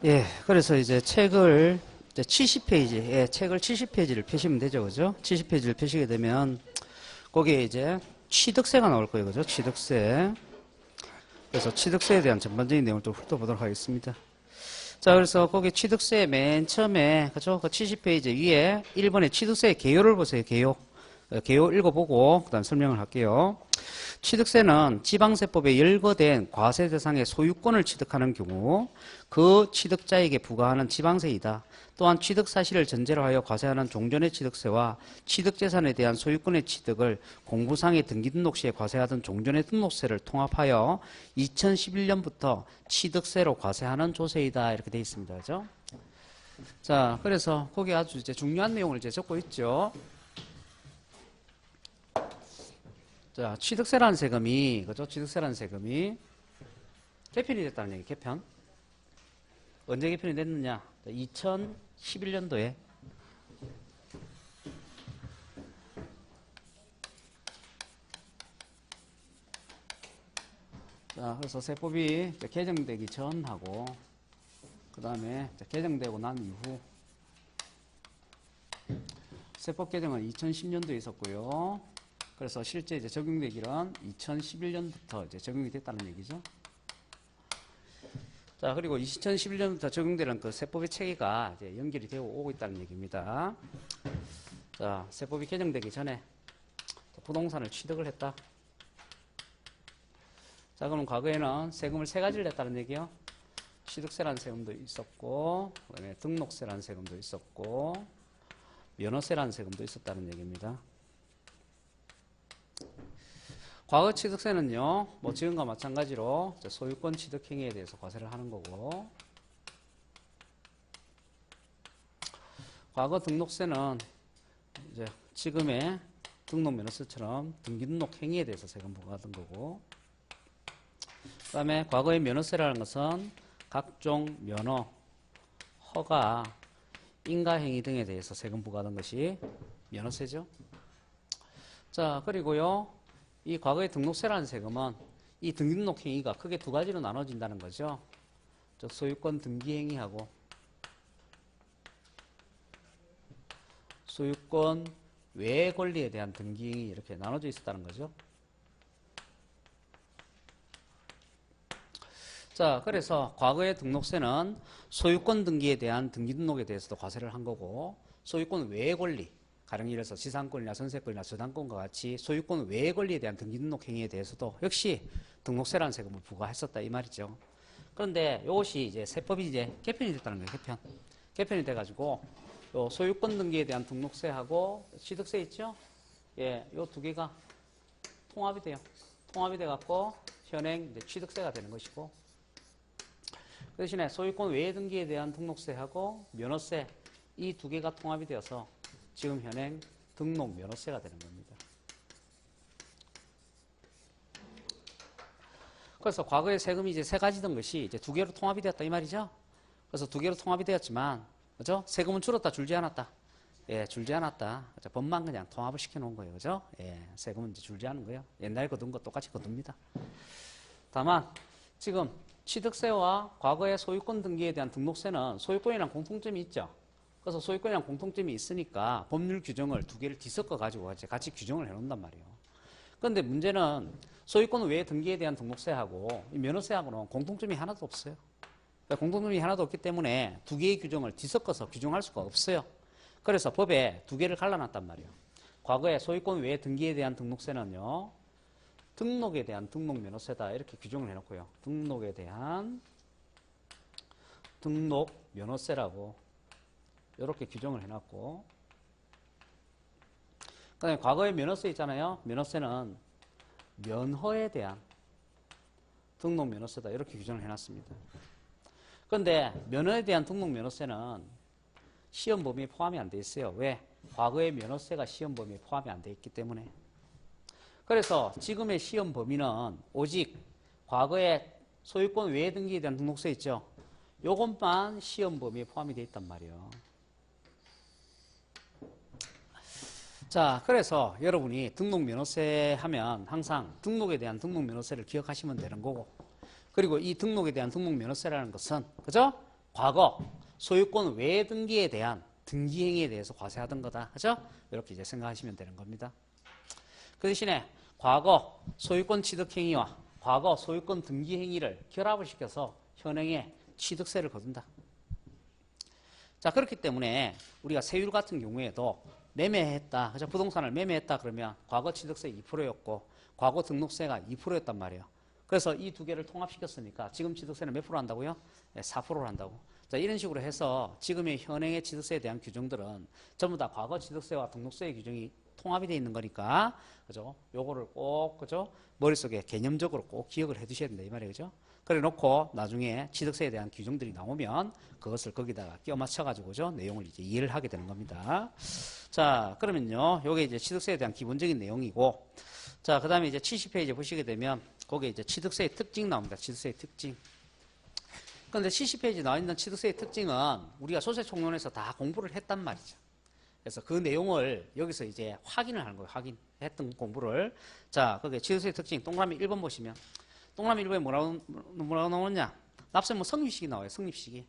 예, 그래서 이제 책을 이제 70페이지, 예, 책을 70페이지를 펴시면 되죠, 그죠? 70페이지를 펴시게 되면 거기에 이제 취득세가 나올 거예요, 그죠? 취득세. 그래서 취득세에 대한 전반적인 내용을 좀 훑어보도록 하겠습니다. 자, 그래서 거기 취득세 맨 처음에, 그죠? 그 70페이지 위에 1번에 취득세의 개요를 보세요, 개요. 개요 읽어보고, 그 다음 설명을 할게요. 취득세는 지방세법에 열거된 과세 대상의 소유권을 취득하는 경우 그 취득자에게 부과하는 지방세이다. 또한 취득 사실을 전제로 하여 과세하는 종전의 취득세와 취득재산에 대한 소유권의 취득을 공부상의 등기등록 시에 과세하던 종전의 등록세를 통합하여 2011년부터 취득세로 과세하는 조세이다. 이렇게 되어 있습니다. 그죠? 자, 그래서 거기 아주 이제 중요한 내용을 이제 적고 있죠. 자, 취득세라는 세금이, 그죠? 취득세라는 세금이 개편이 됐다는 얘기, 개편. 언제 개편이 됐느냐? 2011년도에. 자, 그래서 세법이 개정되기 전하고, 그 다음에 개정되고 난 이후, 세법 개정은 2010년도에 있었고요. 그래서 실제 이제 적용되기는 2011년부터 이제 적용이 됐다는 얘기죠. 자, 그리고 2011년부터 적용되는 그 세법의 체계가 이제 연결이 되어 오고 있다는 얘기입니다. 자, 세법이 개정되기 전에 부동산을 취득을 했다. 자, 그럼 과거에는 세금을 세 가지를 냈다는 얘기요. 취득세라는 세금도 있었고, 그다음에 등록세라는 세금도 있었고, 면허세라는 세금도 있었다는 얘기입니다. 과거 취득세는요, 뭐 지금과 마찬가지로 소유권 취득 행위에 대해서 과세를 하는 거고, 과거 등록세는 이제 지금의 등록면허세처럼 등기등록 행위에 대해서 세금 부과하던 거고, 그 다음에 과거의 면허세라는 것은 각종 면허, 허가, 인가행위 등에 대해서 세금 부과하던 것이 면허세죠. 자, 그리고요, 이 과거의 등록세라는 세금은 이 등기등록 행위가 크게 두 가지로 나눠진다는 거죠. 즉 소유권 등기 행위하고 소유권 외의 권리에 대한 등기 행위 이렇게 나눠져 있었다는 거죠. 자, 그래서 과거의 등록세는 소유권 등기에 대한 등기등록에 대해서도 과세를 한 거고, 소유권 외의 권리, 가령 예를 들어서 지상권이나 전세권이나 저당권과 같이 소유권 외의 권리에 대한 등기등록 행위에 대해서도 역시 등록세라는 세금을 부과했었다 이 말이죠. 그런데 이것이 이제 세법이 이제 개편이 됐다는 거예요. 개편. 개편이 돼가지고 요 소유권 등기에 대한 등록세하고 취득세 있죠? 예, 요 두 개가 통합이 돼요. 통합이 돼갖고 현행 이제 취득세가 되는 것이고, 그 대신에 소유권 외의 등기에 대한 등록세하고 면허세 이 두 개가 통합이 되어서 지금 현행 등록 면허세가 되는 겁니다. 그래서 과거의 세금이 이제 세 가지던 것이 이제 두 개로 통합이 되었다 이 말이죠. 그래서 두 개로 통합이 되었지만, 그죠? 세금은 줄었다 줄지 않았다. 예, 줄지 않았다. 그죠? 법만 그냥 통합을 시켜 놓은 거예요, 그죠? 예, 세금은 이제 줄지 않은 거예요. 옛날에 거둔 거 똑같이 거둡니다. 다만 지금 취득세와 과거의 소유권 등기에 대한 등록세는 소유권이랑 공통점이 있죠. 그래서 소유권이랑 공통점이 있으니까 법률 규정을 두 개를 뒤섞어 가지고 같이 규정을 해놓는단 말이에요. 그런데 문제는 소유권 외의 등기에 대한 등록세하고 이 면허세하고는 공통점이 하나도 없어요. 그러니까 공통점이 하나도 없기 때문에 두 개의 규정을 뒤섞어서 규정할 수가 없어요. 그래서 법에 두 개를 갈라놨단 말이에요. 과거에 소유권 외의 등기에 대한 등록세는요, 등록에 대한 등록 면허세다 이렇게 규정을 해놓고요. 등록에 대한 등록 면허세라고 이렇게 규정을 해놨고, 그 다음에 과거에 면허세 있잖아요. 면허세는 면허에 대한 등록 면허세다 이렇게 규정을 해놨습니다. 그런데 면허에 대한 등록 면허세는 시험 범위에 포함이 안 돼 있어요. 왜? 과거의 면허세가 시험 범위에 포함이 안 돼 있기 때문에. 그래서 지금의 시험 범위는 오직 과거의 소유권 외의 등기에 대한 등록세 있죠. 요것만 시험 범위에 포함이 돼 있단 말이에요. 자, 그래서 여러분이 등록 면허세 하면 항상 등록에 대한 등록 면허세를 기억하시면 되는 거고, 그리고 이 등록에 대한 등록 면허세라는 것은, 그죠? 과거 소유권 외 등기에 대한 등기 행위에 대해서 과세하던 거다. 그죠? 이렇게 이제 생각하시면 되는 겁니다. 그 대신에 과거 소유권 취득 행위와 과거 소유권 등기 행위를 결합을 시켜서 현행에 취득세를 거둔다. 자, 그렇기 때문에 우리가 세율 같은 경우에도 매매했다. 그죠? 부동산을 매매했다 그러면 과거 취득세 2%였고 과거 등록세가 2%였단 말이에요. 그래서 이 두 개를 통합시켰으니까 지금 취득세는 몇 프로 한다고요? 4%를 한다고. 자, 이런 식으로 해서 지금의 현행의 취득세에 대한 규정들은 전부 다 과거 취득세와 등록세의 규정이 통합이 되어 있는 거니까, 그죠? 요거를 꼭, 그죠? 머릿속에 개념적으로 꼭 기억을 해 두셔야 된다, 이 말이에요. 그죠? 그래 놓고 나중에 취득세에 대한 규정들이 나오면 그것을 거기다가 끼워 맞춰가지고, 그죠? 내용을 이제 이해를 하게 되는 겁니다. 자, 그러면요. 요게 이제 취득세에 대한 기본적인 내용이고, 자, 그 다음에 이제 70페이지 보시게 되면, 거기에 이제 취득세의 특징 나옵니다. 취득세의 특징. 그런데 70페이지 나와 있는 취득세의 특징은 우리가 소세총론에서 다 공부를 했단 말이죠. 그래서 그 내용을 여기서 이제 확인을 하는 거예요. 확인했던 공부를. 자, 거기에 취득세의 특징 동그라미 1번 보시면 동그라미 1번에 뭐라고 나오느냐? 납세무 성립식이 나와요. 성립식이.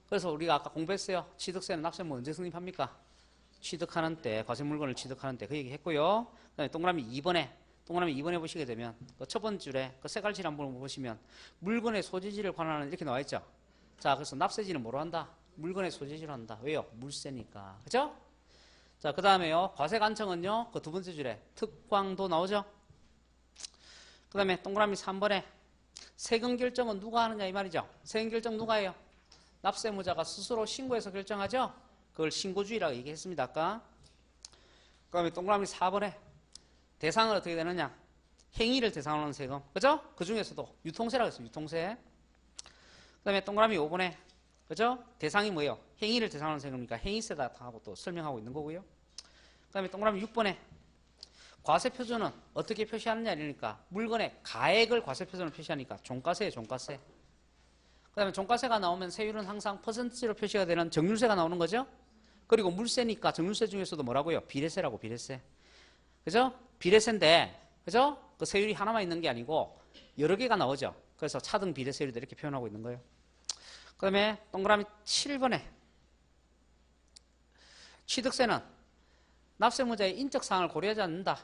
그래서 우리가 아까 공부했어요. 취득세는 납세무 언제 성립합니까? 취득하는 때, 과세 물건을 취득하는 때 그 얘기 했고요. 그다음에 동그라미 2번에 보시게 되면 그 첫 번째 줄에 그 색깔질 한번 보시면 물건의 소재지를 관할하는 이렇게 나와 있죠. 자, 그래서 납세지는 뭐로 한다? 물건의 소재지로 한다. 왜요? 물세니까. 그죠? 자, 그 다음에요. 과세관청은요. 그 두 번째 줄에 특광도 나오죠. 그 다음에 동그라미 3번에 세금 결정은 누가 하느냐 이 말이죠. 세금 결정 누가 해요? 납세무자가 스스로 신고해서 결정하죠. 그걸 신고주의라고 얘기했습니다. 아까. 그 다음에 동그라미 4번에 대상은 어떻게 되느냐? 행위를 대상으로 하는 세금. 그죠? 그 중에서도 유통세라고 했어요. 유통세. 그 다음에 동그라미 5번에 그죠? 대상이 뭐예요? 행위를 대상으로 하는 세금이니까 행위세다 하고 또 설명하고 있는 거고요. 그 다음에 동그라미 6번에 과세표준은 어떻게 표시하느냐 이러니까 물건의 가액을 과세표준으로 표시하니까 종가세예요. 종가세. 그 다음에 종가세가 나오면 세율은 항상 퍼센트로 표시가 되는 정률세가 나오는 거죠. 그리고 물세니까 정률세 중에서도 뭐라고요? 비례세라고. 비례세. 그죠? 비례세인데 그죠? 그 세율이 하나만 있는 게 아니고 여러 개가 나오죠. 그래서 차등 비례세율도 이렇게 표현하고 있는 거예요. 그 다음에 동그라미 7번에 취득세는 납세무자의 인적사항을 고려하지 않는다.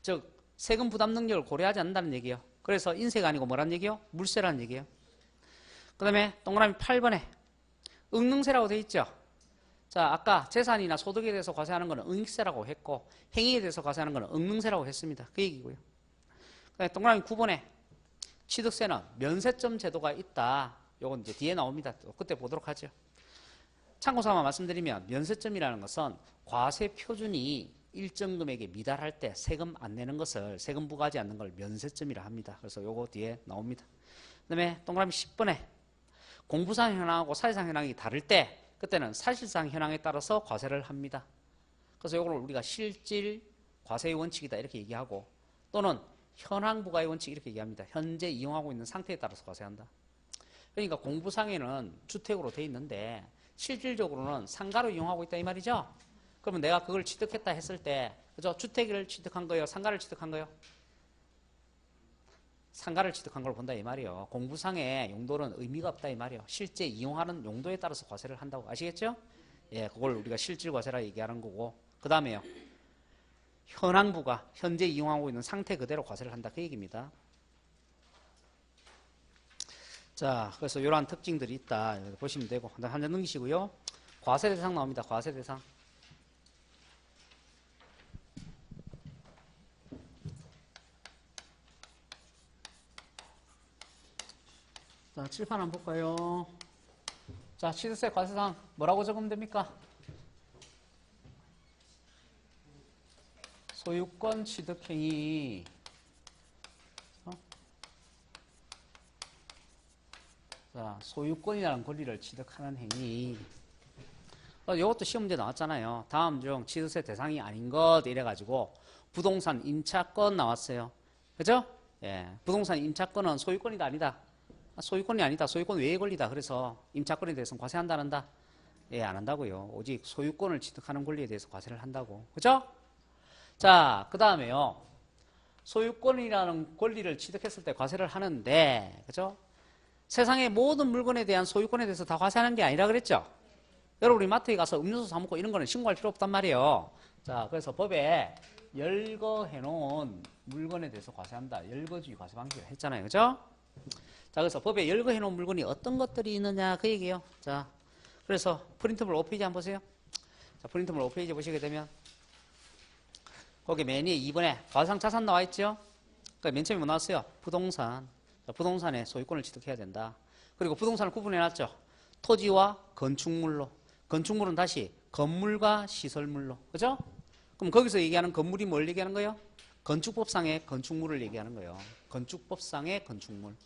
즉 세금 부담 능력을 고려하지 않는다는 얘기예요. 그래서 인세가 아니고 뭐란 얘기예요? 물세라는 얘기예요. 그 다음에 동그라미 8번에 응능세라고 되어 있죠. 자, 아까 재산이나 소득에 대해서 과세하는 것은 응익세라고 했고 행위에 대해서 과세하는 것은 응능세라고 했습니다. 그 얘기고요. 그 다음에 동그라미 9번에 취득세는 면세점 제도가 있다. 요건 이제 뒤에 나옵니다. 또 그때 보도록 하죠. 참고삼아 말씀드리면 면세점이라는 것은 과세 표준이 일정 금액에 미달할 때 세금 안 내는 것을 세금 부과하지 않는 걸 면세점이라 합니다. 그래서 요거 뒤에 나옵니다. 그 다음에 동그라미 10번에 공부상 현황하고 사실상 현황이 다를 때 그때는 사실상 현황에 따라서 과세를 합니다. 그래서 이걸 우리가 실질 과세의 원칙이다 이렇게 얘기하고 또는 현황 부과의 원칙 이렇게 얘기합니다. 현재 이용하고 있는 상태에 따라서 과세한다. 그러니까 공부상에는 주택으로 돼 있는데 실질적으로는 상가로 이용하고 있다 이 말이죠. 그러면 내가 그걸 취득했다 했을 때 그죠? 주택을 취득한 거예요? 상가를 취득한 거예요? 상가를 취득한 걸 본다 이 말이에요. 공부상의 용도는 의미가 없다 이 말이에요. 실제 이용하는 용도에 따라서 과세를 한다고 아시겠죠? 예, 그걸 우리가 실질과세라 얘기하는 거고 그 다음에요. 현황부가 현재 이용하고 있는 상태 그대로 과세를 한다 그 얘기입니다. 자, 그래서 이러한 특징들이 있다 보시면 되고 한 장 넘기시고요. 과세 대상 나옵니다. 과세 대상. 자, 칠판 한번 볼까요? 자, 취득세 과세상 뭐라고 적으면 됩니까? 소유권 취득행위. 자, 소유권이라는 권리를 취득하는 행위. 이것도 시험 문제 나왔잖아요. 다음 중 취득세 대상이 아닌 것 이래가지고 부동산 임차권 나왔어요. 그죠? 예, 부동산 임차권은 소유권이다 아니다? 소유권이 아니다. 소유권 외의 권리다. 그래서 임차권에 대해서는 과세 한다 안 한다? 예, 안 한다고요. 오직 소유권을 취득하는 권리에 대해서 과세를 한다고. 그죠? 자, 그 다음에요. 소유권이라는 권리를 취득했을 때 과세를 하는데, 그죠? 세상의 모든 물건에 대한 소유권에 대해서 다 과세하는 게 아니라 그랬죠. 여러분이 마트에 가서 음료수 사 먹고 이런 거는 신고할 필요 없단 말이에요. 자, 그래서 법에 열거해 놓은 물건에 대해서 과세한다. 열거주의 과세 방식을 했잖아요. 그죠? 자, 그래서 법에 열거해 놓은 물건이 어떤 것들이 있느냐 그 얘기예요. 자, 그래서 프린트물 5페이지 한번 보세요. 자, 프린트물 5페이지 보시게 되면 거기 맨 위에 2번에 가상자산 나와 있죠. 그러니까 맨 처음에 뭐 나왔어요? 부동산. 자, 부동산에 소유권을 취득해야 된다. 그리고 부동산을 구분해 놨죠. 토지와 건축물로. 건축물은 다시 건물과 시설물로. 그죠? 그럼 거기서 얘기하는 건물이 뭘 얘기하는 거예요? 건축법상의 건축물을 얘기하는 거예요. 건축법상의 건축물.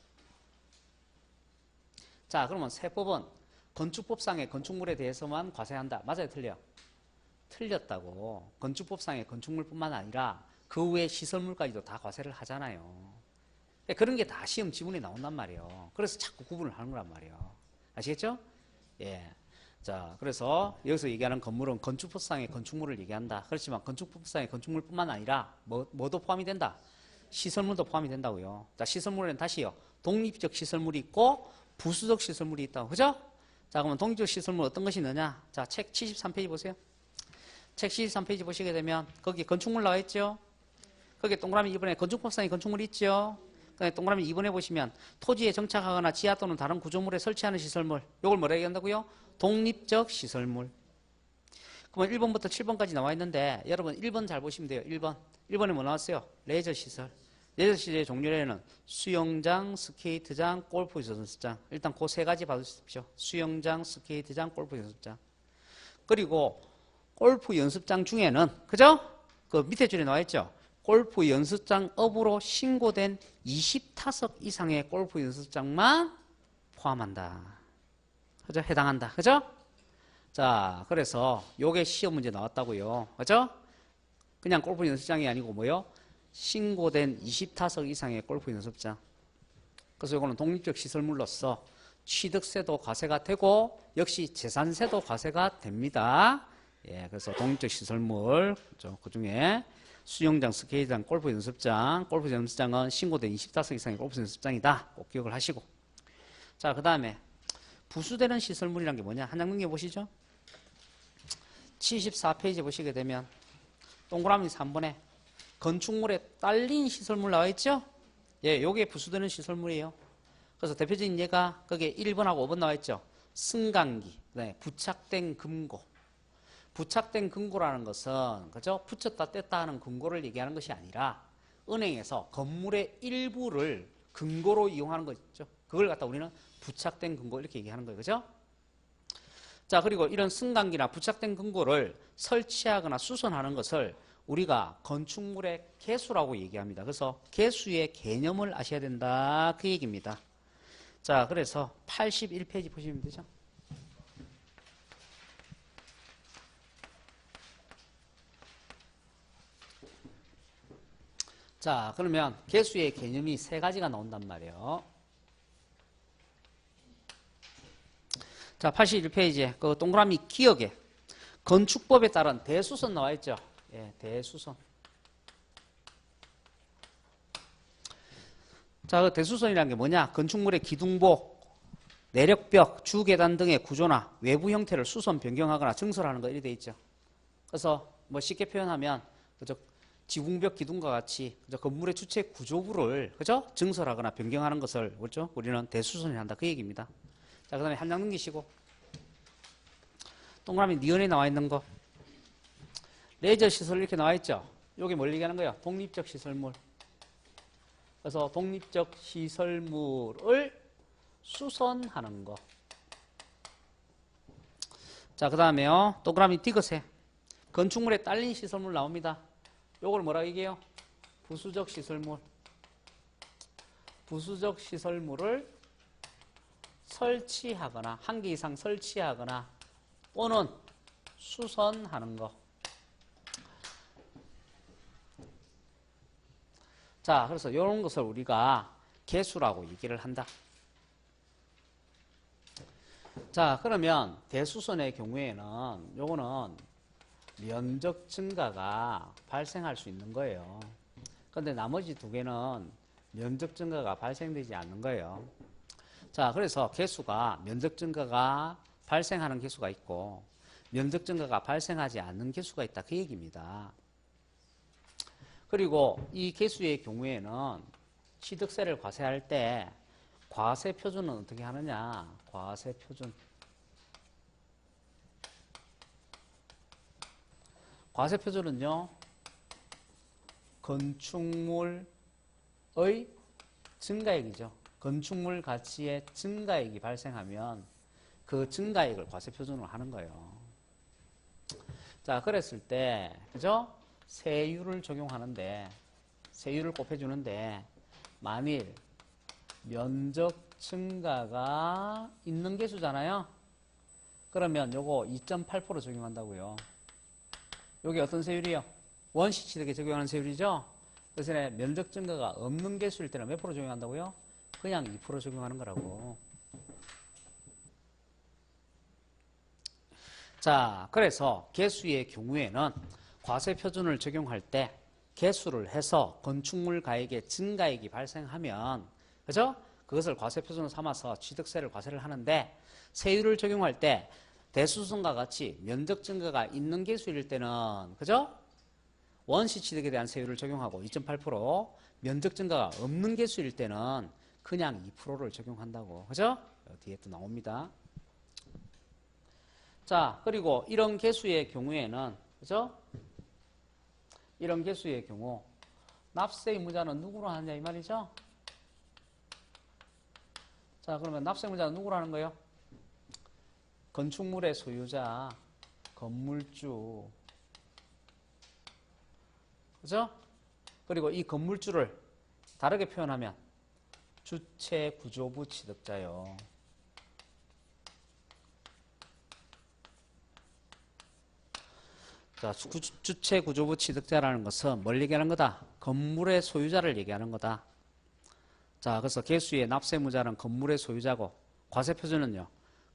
자, 그러면 세법은 건축법상의 건축물에 대해서만 과세한다. 맞아요? 틀려? 틀렸다고. 건축법상의 건축물뿐만 아니라 그 외의 시설물까지도 다 과세를 하잖아요. 그런 게 다 시험 지문에 나온단 말이에요. 그래서 자꾸 구분을 하는 거란 말이에요. 아시겠죠? 예. 자, 그래서 여기서 얘기하는 건물은 건축법상의 건축물을 얘기한다. 그렇지만 건축법상의 건축물뿐만 아니라 뭐도 포함이 된다? 시설물도 포함이 된다고요. 자, 시설물에는 다시요. 독립적 시설물이 있고 부수적 시설물이 있다고. 그죠? 자, 그러면 독립적 시설물 어떤 것이 있느냐? 자, 책 73페이지 보세요. 책 73페이지 보시게 되면 거기 건축물 나와 있죠? 거기에 동그라미 2번에 건축법상의 건축물이 있죠? 동그라미 2번에 보시면 토지에 정착하거나 지하 또는 다른 구조물에 설치하는 시설물. 이걸 뭐라 얘기한다고요? 독립적 시설물. 그러면 1번부터 7번까지 나와 있는데 여러분 1번 잘 보시면 돼요. 1번. 1번에 뭐 나왔어요? 레저 시설. 레저 시설의 종류에는 수영장, 스케이트장, 골프 연습장. 일단 그 세 가지 봐주십시오. 수영장, 스케이트장, 골프 연습장. 그리고 골프 연습장 중에는 그죠? 그 밑에 줄에 나와 있죠? 골프 연습장 업으로 신고된 20타석 이상의 골프 연습장만 포함한다. 그죠? 해당한다. 그죠? 자, 그래서 요게 시험 문제 나왔다고요. 그죠? 그냥 골프 연습장이 아니고 뭐요? 신고된 20타석 이상의 골프 연습장. 그래서 요거는 독립적 시설물로서 취득세도 과세가 되고 역시 재산세도 과세가 됩니다. 예, 그래서 독립적 시설물 그 중에 수영장, 스케이트장, 골프 연습장. 골프 연습장은 신고된 20타석 이상의 골프 연습장이다. 꼭 기억을 하시고. 자, 그 다음에 부수되는 시설물이란 게 뭐냐? 한 장 넘겨보시죠. 74페이지 보시게 되면 동그라미 3번에 건축물에 딸린 시설물 나와 있죠? 예, 요게 부수되는 시설물이에요. 그래서 대표적인 예가 거기에 1번하고 5번 나와 있죠? 승강기, 네, 부착된 금고. 부착된 금고라는 것은 그죠? 붙였다 뗐다 하는 금고를 얘기하는 것이 아니라 은행에서 건물의 일부를 금고로 이용하는 거 있죠? 그걸 갖다 우리는 부착된 금고 이렇게 얘기하는 거예요. 그죠? 자, 그리고 이런 승강기나 부착된 금고를 설치하거나 수선하는 것을 우리가 건축물의 개수라고 얘기합니다. 그래서 개수의 개념을 아셔야 된다. 그 얘기입니다. 자, 그래서 81페이지 보시면 되죠. 자, 그러면 개수의 개념이 세 가지가 나온단 말이에요. 자, 81페이지에 그 동그라미 기억에 건축법에 따른 대수선 나와 있죠. 예, 대수선. 자, 그 대수선이라는 게 뭐냐? 건축물의 기둥복, 내력벽, 주계단 등의 구조나 외부 형태를 수선 변경하거나 증설하는 거 이렇게 돼 있죠. 그래서 뭐 쉽게 표현하면 그죠? 지붕벽 기둥과 같이 그죠? 건물의 주체 구조부를 그죠? 증설하거나 변경하는 것을 그렇죠? 우리는 대수선이라 한다 그 얘기입니다. 자, 그다음에 한 장 넘기시고 동그라미 니은에 나와 있는 거 레저 시설 이렇게 나와 있죠. 여기 뭘 얘기하는 거예요? 독립적 시설물. 그래서 독립적 시설물을 수선하는 거. 자, 그다음에요. 동그라미 디귿에 건축물에 딸린 시설물 나옵니다. 요걸 뭐라고 얘기해요? 부수적 시설물. 부수적 시설물을 설치하거나 한 개 이상 설치하거나 또는 수선하는 거. 자, 그래서 이런 것을 우리가 개수라고 얘기를 한다. 자, 그러면 대수선의 경우에는 요거는 면적 증가가 발생할 수 있는 거예요. 그런데 나머지 두 개는 면적 증가가 발생되지 않는 거예요. 자, 그래서 개수가 면적 증가가 발생하는 개수가 있고 면적 증가가 발생하지 않는 개수가 있다. 그 얘기입니다. 그리고 이 개수의 경우에는 취득세를 과세할 때 과세 표준은 어떻게 하느냐? 과세 표준. 과세 표준은요. 건축물의 증가액이죠. 건축물 가치의 증가액이 발생하면 그 증가액을 과세 표준으로 하는 거예요. 자, 그랬을 때, 그죠? 세율을 적용하는데, 세율을 곱해주는데, 만일 면적 증가가 있는 개수잖아요? 그러면 요거 2.8% 적용한다고요. 요게 어떤 세율이요? 원시 취득에 적용하는 세율이죠? 대신에 면적 증가가 없는 개수일 때는 몇 프로 적용한다고요? 그냥 2% 적용하는 거라고. 자, 그래서 개수의 경우에는 과세 표준을 적용할 때 개수를 해서 건축물 가액의 증가액이 발생하면, 그죠? 그것을 과세 표준으로 삼아서 취득세를 과세를 하는데, 세율을 적용할 때 대수승과 같이 면적 증가가 있는 개수일 때는, 그죠? 원시 취득에 대한 세율을 적용하고 2.8%, 면적 증가가 없는 개수일 때는 그냥 2%를 적용한다고. 그죠? 뒤에 또 나옵니다. 자, 그리고 이런 개수의 경우에는, 그죠? 이런 개수의 경우, 납세 의무자는 누구로 하느냐, 이 말이죠? 자, 그러면 납세 의무자는 누구로 하는 거예요? 건축물의 소유자, 건물주. 그죠? 그리고 이 건물주를 다르게 표현하면 주체 구조부 취득자요. 자, 주체 구조부 취득자라는 것은 뭘 얘기하는 거다? 건물의 소유자를 얘기하는 거다. 자, 그래서 개수의 납세무자는 건물의 소유자고, 과세 표준은요,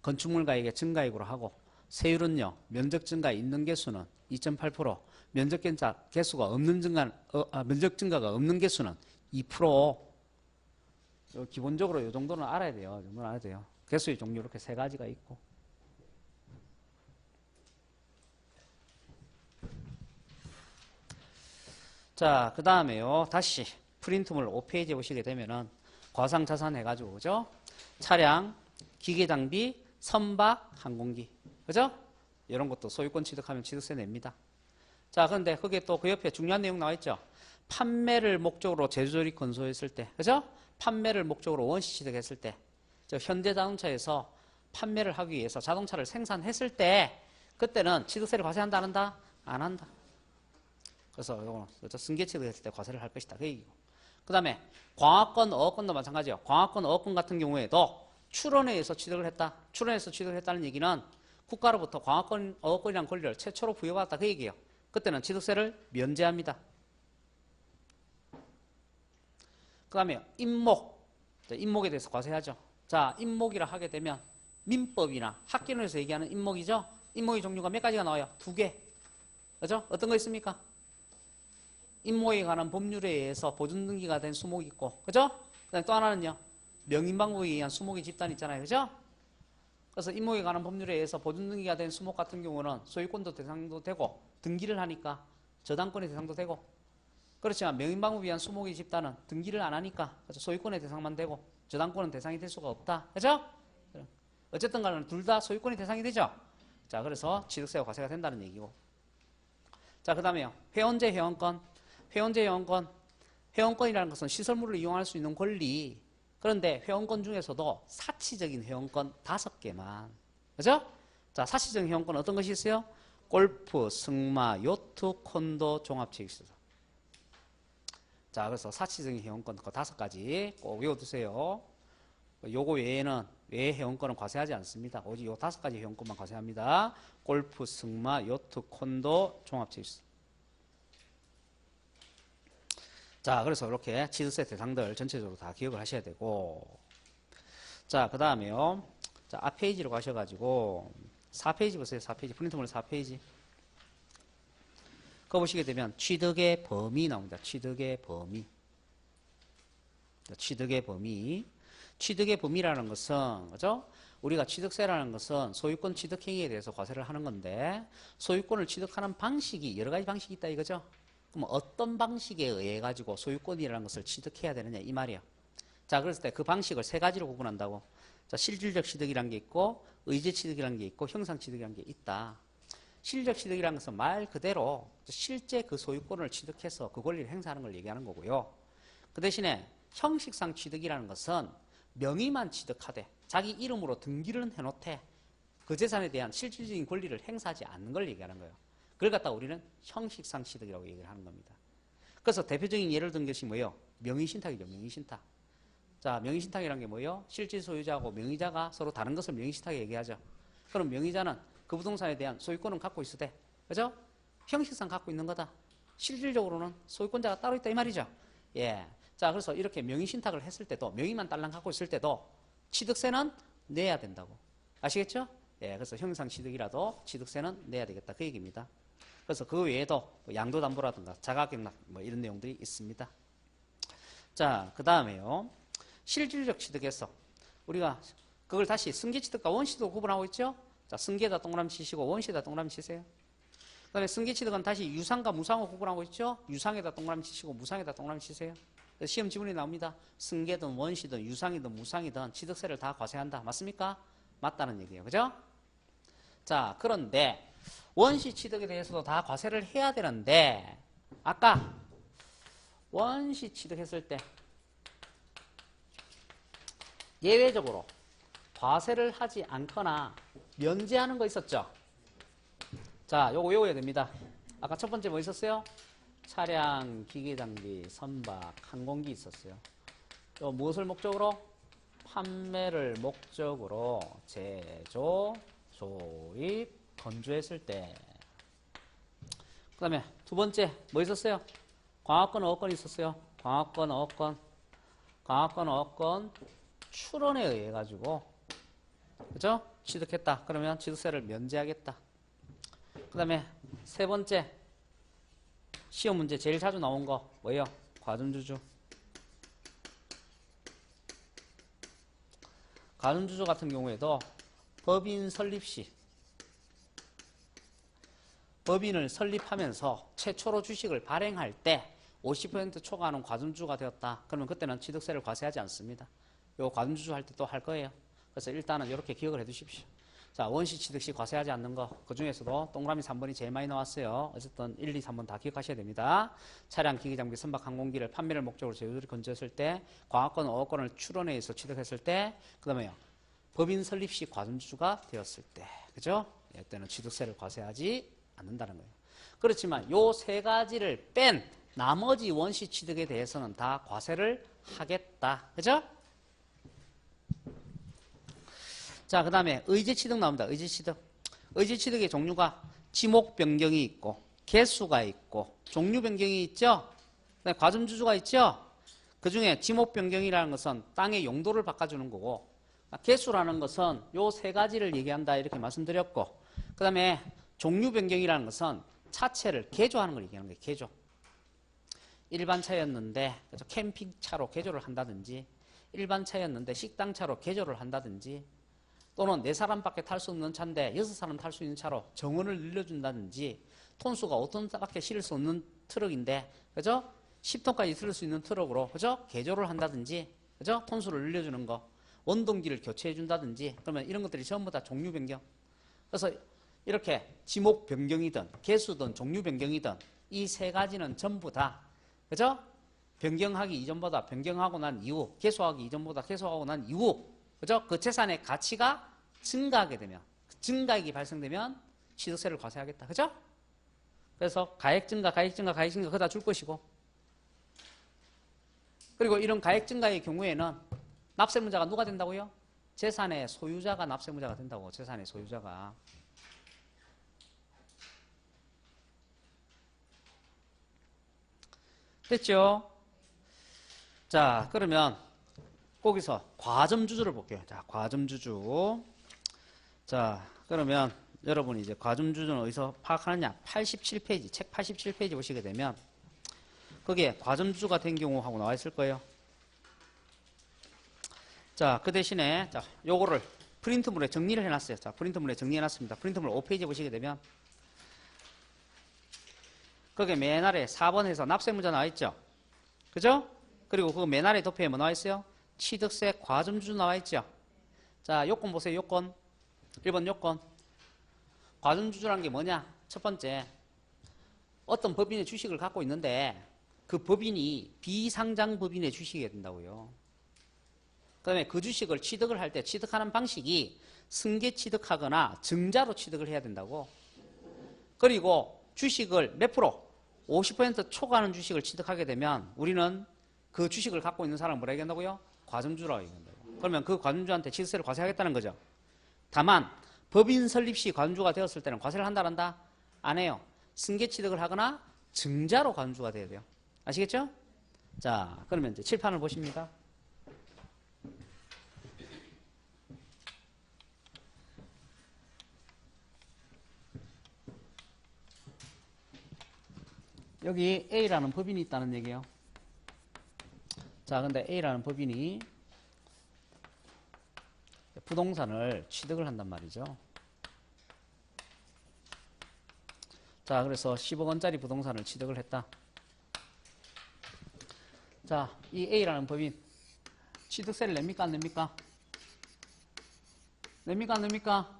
건축물 가액의 증가액으로 하고, 세율은요, 면적 증가 있는 개수는 2.8%, 면적 개수가 없는 면적 증가가 없는 개수는 2%. 기본적으로 이 정도는 알아야 돼요. 이 정도는 알아야 돼요. 개수의 종류 이렇게 세 가지가 있고. 자, 그 다음에요. 다시 프린트물 5페이지에 보시게 되면은 과상자산 해가지고, 그죠? 차량, 기계장비, 선박, 항공기. 그죠? 이런 것도 소유권 취득하면 취득세 냅니다. 자, 그런데 거기에 또 그 옆에 중요한 내용 나와 있죠? 판매를 목적으로 제조조립 건설했을 때, 그죠? 판매를 목적으로 원시 취득했을 때, 현대자동차에서 판매를 하기 위해서 자동차를 생산했을 때, 그때는 취득세를 과세한다, 안 한다? 안 한다. 그래서 이거 승계 취득했을 때 과세를 할 것이다. 그 얘기고. 그 다음에 광화권, 어업권도 마찬가지예요. 광화권, 어업권 같은 경우에도 출원에 의해서 취득을 했다. 출원에서 취득을 했다는 얘기는 국가로부터 광화권, 어업권이라는 권리를 최초로 부여받았다. 그 얘기예요. 그때는 취득세를 면제합니다. 그 다음에 임목. 임목에 대해서 과세하죠. 자, 임목이라 하게 되면 민법이나 학계론에서 얘기하는 임목이죠. 임목의 종류가 몇 가지가 나와요? 2개. 그죠? 어떤 거 있습니까? 임목에 관한 법률에 의해서 보존등기가 된 수목이 있고, 그죠? 그다음에 또 하나는요, 명인방법에 의한 수목의 집단 있잖아요, 그죠? 그래서 임목에 관한 법률에 의해서 보존등기가 된 수목 같은 경우는 소유권도 대상도 되고, 등기를 하니까 저당권의 대상도 되고, 그렇지만 명인방법에 의한 수목의 집단은 등기를 안 하니까 소유권의 대상만 되고, 저당권은 대상이 될 수가 없다, 그죠? 어쨌든 간에 둘 다 소유권의 대상이 되죠? 자, 그래서 취득세와 과세가 된다는 얘기고. 자, 그 다음에요, 회원제 회원권. 회원제 회원권. 회원권이라는 것은 시설물을 이용할 수 있는 권리. 그런데 회원권 중에서도 사치적인 회원권 5개만. 그죠? 자, 사치적인 회원권 어떤 것이 있어요? 골프, 승마, 요트, 콘도, 종합체육시설. 자, 그래서 사치적인 회원권 그 5가지 꼭 외워두세요. 요거 외에는 외의 회원권은 과세하지 않습니다. 오직 요 5가지 회원권만 과세합니다. 골프, 승마, 요트, 콘도, 종합체육시설. 자, 그래서 이렇게 취득세 대상들 전체적으로 다 기억을 하셔야 되고. 자, 그 다음에요. 자, 앞 페이지로 가셔가지고 4페이지 보세요. 4페이지. 프린트물 4페이지. 그거 보시게 되면 취득의 범위 나옵니다. 취득의 범위. 취득의 범위. 취득의 범위라는 것은, 그죠? 우리가 취득세라는 것은 소유권 취득행위에 대해서 과세를 하는 건데, 소유권을 취득하는 방식이 여러 가지 방식이 있다 이거죠? 그럼 어떤 방식에 의해 가지고 소유권이라는 것을 취득해야 되느냐 이 말이야. 자, 그랬을 때 그 방식을 세 가지로 구분한다고. 자, 실질적 취득이라는 게 있고, 의제 취득이라는 게 있고, 형상 취득이라는 게 있다. 실질적 취득이라는 것은 말 그대로 실제 그 소유권을 취득해서 그 권리를 행사하는 걸 얘기하는 거고요. 그 대신에 형식상 취득이라는 것은 명의만 취득하되 자기 이름으로 등기를 해놓되 그 재산에 대한 실질적인 권리를 행사하지 않는 걸 얘기하는 거예요. 그걸 갖다 우리는 형식상 취득이라고 얘기를 하는 겁니다. 그래서 대표적인 예를 든 것이 뭐예요? 명의신탁이죠. 명의신탁. 자, 명의신탁이라는 게 뭐예요? 실질 소유자하고 명의자가 서로 다른 것을 명의신탁에 얘기하죠. 그럼 명의자는 그 부동산에 대한 소유권은 갖고 있을 때, 그죠? 형식상 갖고 있는 거다. 실질적으로는 소유권자가 따로 있다 이 말이죠. 예. 자, 그래서 이렇게 명의신탁을 했을 때도, 명의만 딸랑 갖고 있을 때도 취득세는 내야 된다고. 아시겠죠? 예. 그래서 형상 취득이라도 취득세는 내야 되겠다 그 얘기입니다. 그래서 그 외에도 양도담보라든가 자가격락 뭐 이런 내용들이 있습니다. 자, 그 다음에요. 실질적 취득에서 우리가 그걸 다시 승계취득과 원시도 구분하고 있죠? 자, 승계에다 동그라미 치시고 원시에다 동그라미 치세요. 그 다음에 승계취득은 다시 유상과 무상을 구분하고 있죠? 유상에다 동그라미 치시고 무상에다 동그라미 치세요. 그래서 시험 지문이 나옵니다. 승계든 원시든 유상이든 무상이든 취득세를 다 과세한다. 맞습니까? 맞다는 얘기예요. 그죠? 자, 그런데 원시 취득에 대해서도 다 과세를 해야 되는데 아까 원시 취득했을 때 예외적으로 과세를 하지 않거나 면제하는 거 있었죠? 자, 요거 외워야 됩니다. 아까 첫 번째 뭐 있었어요? 차량, 기계장비, 선박, 항공기 있었어요. 또 무엇을 목적으로? 판매를 목적으로 제조, 조립, 건조했을 때. 그 다음에 두 번째 뭐 있었어요? 광화권, 어권 있었어요. 광화권, 어권. 광화권, 어권 출원에 의해 가지고 그죠? 취득했다. 그러면 취득세를 면제하겠다. 그 다음에 세 번째 시험 문제 제일 자주 나온 거 뭐예요? 과점주주. 과점주주 같은 경우에도 법인 설립 시 법인을 설립하면서 최초로 주식을 발행할 때 50% 초과하는 과점주주가 되었다. 그러면 그때는 취득세를 과세하지 않습니다. 요 과점주주 할 때 또 할 거예요. 그래서 일단은 이렇게 기억을 해 두십시오. 자, 원시 취득 시 과세하지 않는 거. 그 중에서도 동그라미 3번이 제일 많이 나왔어요. 어쨌든 1, 2, 3번 다 기억하셔야 됩니다. 차량, 기기, 장비, 선박, 항공기를 판매를 목적으로 제조를 건조했을 때, 광화권, 어업권을 출원에 의해서 취득했을 때, 그 다음에요. 법인 설립 시 과점주주가 되었을 때. 그죠? 이때는 취득세를 과세하지 않는다는 거예요. 그렇지만 요 세 가지를 뺀 나머지 원시 취득에 대해서는 다 과세를 하겠다. 그죠? 자, 그 다음에 의제취득 나옵니다. 의제취득. 의제취득의 종류가 지목 변경이 있고 개수가 있고 종류 변경이 있죠. 그다음에 과점주주가 있죠. 그 중에 지목 변경이라는 것은 땅의 용도를 바꿔주는 거고 개수라는 것은 요 세 가지를 얘기한다 이렇게 말씀드렸고 그 다음에 종류 변경이라는 것은 차체를 개조하는 걸 얘기하는 거예요. 개조. 일반 차였는데 그래서 캠핑차로 개조를 한다든지 일반 차였는데 식당차로 개조를 한다든지 또는 4사람밖에 탈 수 없는 차인데 6사람 탈 수 있는 차로 정원을 늘려준다든지 톤수가 5톤밖에 실을 수 없는 트럭인데 그죠? 10톤까지 실을 수 있는 트럭으로 그죠? 개조를 한다든지 그죠? 톤수를 늘려주는 거 원동기를 교체해 준다든지 그러면 이런 것들이 전부 다 종류 변경. 그래서 이렇게 지목 변경이든 개수든 종류 변경이든 이 세 가지는 전부 다 그죠? 변경하기 이전보다 변경하고 난 이후 개수하기 이전보다 개수하고 난 이후 그죠? 그 재산의 가치가 증가하게 되면, 증가액이 발생되면 취득세를 과세하겠다. 그죠? 그래서 가액 증가, 그거 다 줄 것이고. 그리고 이런 가액 증가의 경우에는 납세문자가 누가 된다고요? 재산의 소유자가 납세문자가 된다고, 재산의 소유자가. 됐죠? 자, 그러면 거기서 과점주주를 볼게요. 자, 과점주주. 자, 그러면 여러분이 이제 과점주주는 어디서 파악하느냐? 87페이지, 책 87페이지 보시게 되면 거기에 과점주주가 된 경우 하고 나와 있을 거예요. 자, 그 대신에 자, 요거를 프린트물에 정리를 해놨어요. 자, 프린트물에 정리해놨습니다. 프린트물 5페이지 보시게 되면 거기에 맨 아래 4번 해서 납세문자 나와있죠. 그죠? 그리고 그 맨 아래 도표에 뭐 나와있어요? 취득세 과점주주 나와있죠. 자, 요건 보세요. 요건 1번 요건 과점주주란 게 뭐냐? 첫 번째, 어떤 법인의 주식을 갖고 있는데 그 법인이 비상장 법인의 주식이 된다고요. 그 다음에 그 주식을 취득을 할 때 취득하는 방식이 승계 취득하거나 증자로 취득을 해야 된다고. 그리고 주식을 몇 프로? 50% 초과하는 주식을 취득하게 되면 우리는 그 주식을 갖고 있는 사람을 뭐라 얘기한다고요? 과점주라고 얘기한다고. 그러면 그 과점주한테 취득세를 과세하겠다는 거죠. 다만 법인 설립 시 과점주가 되었을 때는 과세를 한다 안 한다? 안 해요. 승계 취득을 하거나 증자로 과점주가 돼야 돼요. 아시겠죠? 자, 그러면 이제 칠판을 보십니다. 여기 A라는 법인이 있다는 얘기예요. 자, 근데 A라는 법인이 부동산을 취득을 한단 말이죠. 자, 그래서 10억 원짜리 부동산을 취득을 했다. 자, 이 A라는 법인 취득세를 냅니까 안 냅니까? 냅니까 안 냅니까?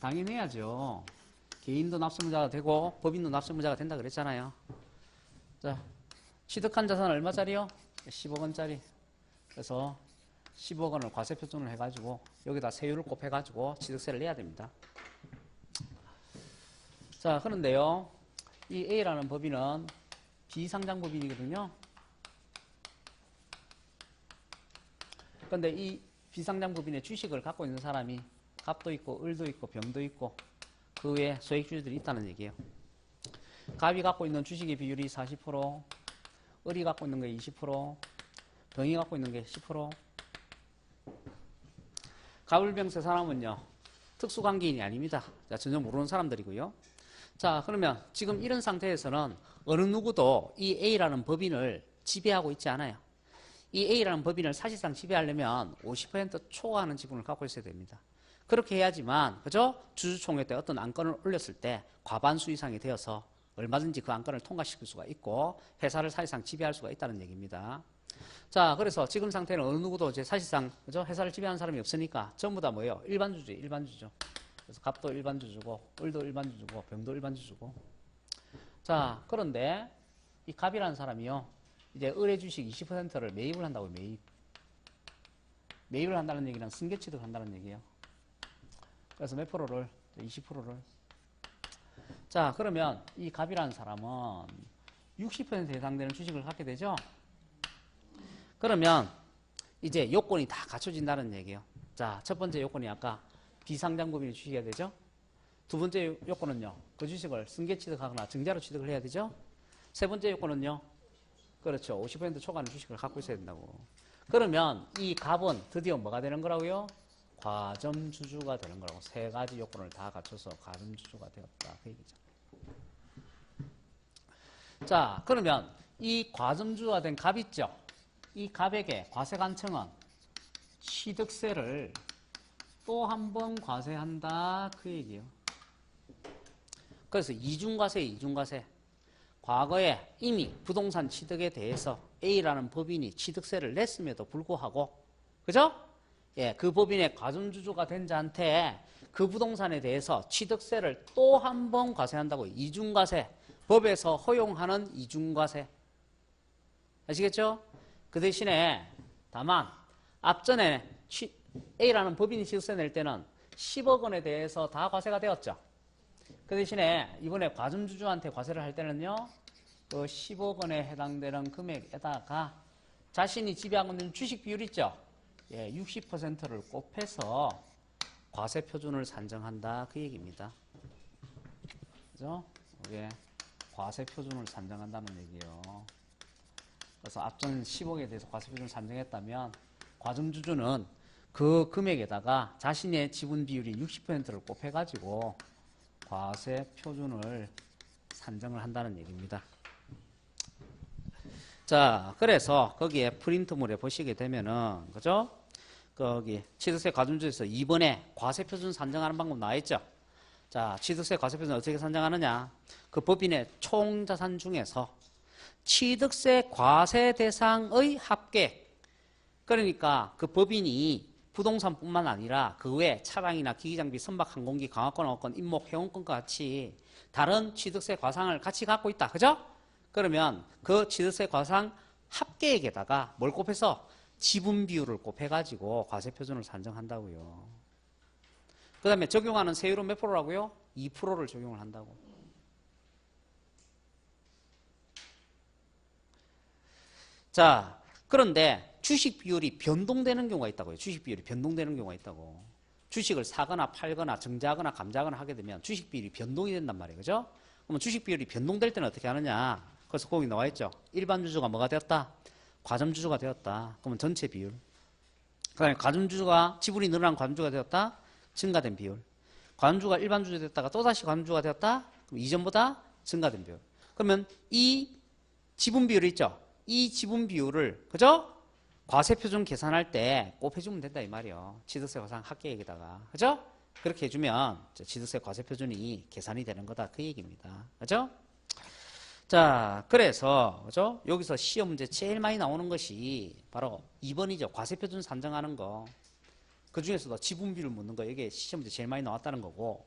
당연히 해야죠. 개인도 납세무자가 되고 법인도 납세무자가 된다 그랬잖아요. 자, 취득한 자산은 얼마짜리요? 10억 원짜리. 그래서 10억 원을 과세 표준을 해가지고 여기다 세율을 곱해가지고 취득세를 내야 됩니다. 자, 그런데요, 이 A라는 법인은 비상장 법인이거든요. 그런데 이 비상장 법인의 주식을 갖고 있는 사람이 갑도 있고 을도 있고 병도 있고 그 외에 소액주주들이 있다는 얘기예요. 갑이 갖고 있는 주식의 비율이 40%, 을이 갖고 있는 게 20%, 병이 갖고 있는 게 10%. 갑을병 세 사람은요, 특수관계인이 아닙니다. 자, 전혀 모르는 사람들이고요. 자, 그러면 지금 이런 상태에서는 어느 누구도 이 A라는 법인을 지배하고 있지 않아요. 이 A라는 법인을 사실상 지배하려면 50% 초과하는 지분을 갖고 있어야 됩니다. 그렇게 해야지만, 그죠? 주주총회 때 어떤 안건을 올렸을 때 과반수 이상이 되어서 얼마든지 그 안건을 통과시킬 수가 있고 회사를 사실상 지배할 수가 있다는 얘기입니다. 자, 그래서 지금 상태는 어느 누구도 이제 사실상, 그죠? 회사를 지배하는 사람이 없으니까 전부 다 뭐예요? 일반주주, 일반주주. 그래서 갑도 일반주주고, 을도 일반주주고, 병도 일반주주고. 자, 그런데 이 갑이라는 사람이요, 이제 을의 주식 20%를 매입을 한다고요, 매입. 매입을 한다는 얘기는 승계 취득을 한다는 얘기예요. 그래서 몇 프로를? 20%를. 자, 그러면 이 갑이라는 사람은 60%에 해당되는 주식을 갖게 되죠? 그러면 이제 요건이 다 갖춰진다는 얘기예요. 자, 첫 번째 요건이 아까 비상장법인이 주식해야 되죠? 두 번째 요건은요, 그 주식을 승계 취득하거나 증자로 취득을 해야 되죠? 세 번째 요건은요, 그렇죠, 50% 초과하는 주식을 갖고 있어야 된다고. 그러면 이 갑은 드디어 뭐가 되는 거라고요? 과점주주가 되는 거라고. 세 가지 요건을 다 갖춰서 과점주주가 되었다, 그 얘기죠. 자, 그러면 이 과점주주가 된 갑 있죠? 이 갑에게 과세관청은 취득세를 또 한 번 과세한다, 그 얘기예요. 그래서 이중과세예요, 이중과세. 과거에 이미 부동산 취득에 대해서 A라는 법인이 취득세를 냈음에도 불구하고, 그죠? 예, 그 법인의 과점주주가 된 자한테 그 부동산에 대해서 취득세를 또 한 번 과세한다고. 이중과세. 법에서 허용하는 이중과세. 아시겠죠? 그 대신에 다만 앞전에 A라는 법인이 취득세 낼 때는 10억 원에 대해서 다 과세가 되었죠. 그 대신에 이번에 과점주주한테 과세를 할 때는요, 그 10억 원에 해당되는 금액에다가 자신이 지배하고 있는 주식 비율 있죠? 예, 60%를 곱해서 과세 표준을 산정한다, 그 얘기입니다. 그죠? 이게 과세 표준을 산정한다는 얘기예요. 그래서 앞전 10억에 대해서 과세 표준을 산정했다면 과점주주는 그 금액에다가 자신의 지분 비율이 60%를 곱해가지고 과세 표준을 산정을 한다는 얘기입니다. 자, 그래서 거기에 프린트물에 보시게 되면은, 그죠? 거기 취득세 과점주에서 2번에 과세표준 산정하는 방법 나와있죠. 자, 취득세 과세표준 어떻게 산정하느냐. 그 법인의 총자산 중에서 취득세 과세 대상의 합계, 그러니까 그 법인이 부동산뿐만 아니라 그 외에 차량이나 기기장비, 선박, 항공기, 강화권, 항공권, 임목, 회원권과 같이 다른 취득세 과상을 같이 갖고 있다. 그죠? 그러면 그 취득세 과상 합계액에다가 뭘 곱해서 지분 비율을 곱해가지고 과세표준을 산정한다고요. 그 다음에 적용하는 세율은 몇 프로라고요? 2%를 적용을 한다고. 자, 그런데 주식 비율이 변동되는 경우가 있다고요. 주식 비율이 변동되는 경우가 있다고. 주식을 사거나 팔거나 정지하거나 감지하거나 하게 되면 주식 비율이 변동이 된단 말이에요. 그죠? 그러면 주식 비율이 변동될 때는 어떻게 하느냐. 그래서 거기 나와 있죠. 일반 주주가 뭐가 되었다? 과점주주가 되었다. 그러면 전체 비율. 그 다음에 과점주주가 지분이 늘어난 과점주가 되었다. 증가된 비율. 과점주가 일반 주주 됐다가 또다시 과점주가 되었다. 그럼 이전보다 증가된 비율. 그러면 이 지분 비율이 있죠. 이 지분 비율을, 그죠? 과세표준 계산할 때 꼭 해주면 된다 이 말이요. 취득세 과상 합계액에다가, 그죠? 그렇게 해주면 취득세 과세표준이 계산이 되는 거다 그 얘기입니다. 그죠? 자, 그래서 그죠? 여기서 시험 문제 제일 많이 나오는 것이 바로 2번이죠. 과세표준 산정하는 거. 그 중에서도 지분 비율 묻는 거, 이게 시험 문제 제일 많이 나왔다는 거고.